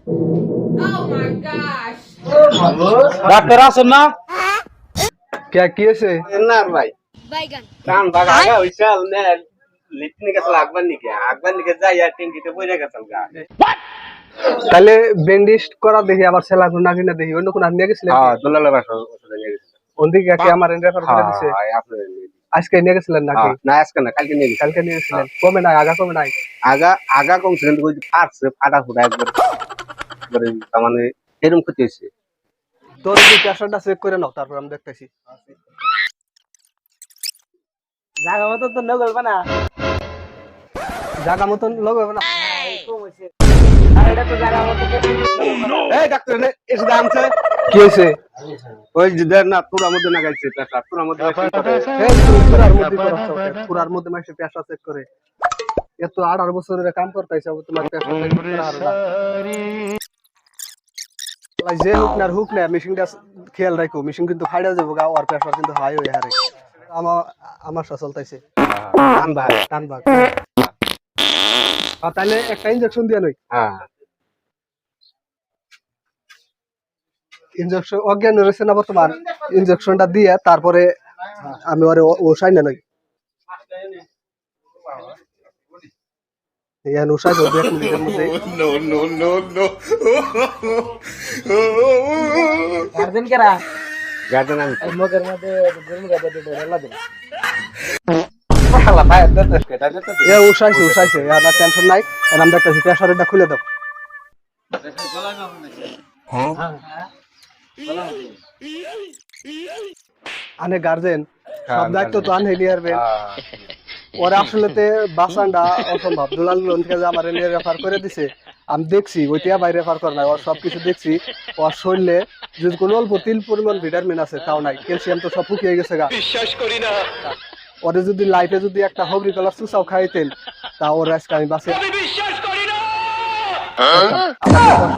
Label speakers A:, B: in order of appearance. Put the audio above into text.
A: Oh my gosh!
B: Doctor আছেন না?
C: কে কি হয়েছে?
D: না ভাই
A: Baigan.
D: কাম বাগা আগা হইছাল নে লিটনি গেছাল আগবার নিকে যাই আর টিঙ্কিতে বইরা গেছাল গা
C: তাহলে ব্যান্ডেজ করা দেখি আবার সেলা না কিনা দেখি অন্য কোন নিয়ে গেছিলেন?
D: হ্যাঁ দুলালে বাসা ওষুধ নিয়ে গেছিল
C: ওদিকে কি আমার রেফার করে দিছে?
D: হ্যাঁ আপনি
C: আজকে নিয়ে গেছিলেন নাকি?
D: না আজকে না কালকে নিয়ে গেছিল
C: কালকে নিয়ে গেছিলেন? কমে নাই, আগা কমে নাই?
D: আগা কমছিলেন তো ওই ফাটছে ফাটা ফুটা একবার মানে এরকম ক্ষতি হয়েছে
C: তোর কি প্রেশারটা চেক করে নাও, তারপর আমি দেখতেছি।
B: জায়গা মতো তো নগলবা না।
C: জায়গা মতন লোক হবে না।
B: আর এটা তো জায়গা মতো
D: এই ডাক্তার এসে দামছে
C: কি হয়েছে?
D: ওই যে দেখ না তোর মধ্যে না গাইছে প্রেসার তোর মধ্যে
C: এই তুমি পুরার মধ্যে করাচ্ছ, পুরার মধ্যে মানুষের প্রেশার চেক করে। এত 18 বছরের কাম করতেছে, তোমার প্রেশার চেক করা হবে না। যে হুক না মেশিনটা খেয়াল রাখো, মেশিন কিন্তু ফাইড়া যাবো গা, আর প্রেশার কিন্তু হাই হয়ে হারে। আমার চলতেছে টান ভাগ। তাহলে একটা ইনজেকশন দিয়ে নই,
D: হ্যাঁ
C: ইনজেকশন অজ্ঞান রয়েছে না বর্তমান, ইনজেকশনটা দিয়ে তারপরে আমি ওরে ওষাই না নই ইয়ান ওষাই দেবো 1 মিনিটের মধ্যে।
B: গার্জেন কেরা
D: গার্ডেন আমি
B: এই মগের মধ্যে গরম গাদা দিতে রেলা দিন।
D: হালা ভাই এটা
C: এ ওষাইছে আর টেনশন নাই। আর আমরা একটা প্রেশারটা খুলে দাও। আনে গার্জেন সব দায়িত্ব তো আনহে নিয়ে আসবেন। ওরা আসলেতে বাসানটা অসম্ভব, দুলাল থেকে যে আমার এনে রেফার করে দিছে আমি দেখছি, ওইটা বাইরে রেফার করে নাই, ওর সবকিছু দেখছি। ওর শরীরে যদি কোনো অল্প তিল পরিমাণ ভিটামিন আছে তাও নাই, ক্যালসিয়াম তো সব ফুকিয়ে গেছে গা। বিশ্বাস করি না ওরে যদি লাইফে যদি একটা হবরি কলার চুচাও খাইতেন তা ওর আজকে আমি বাঁচে।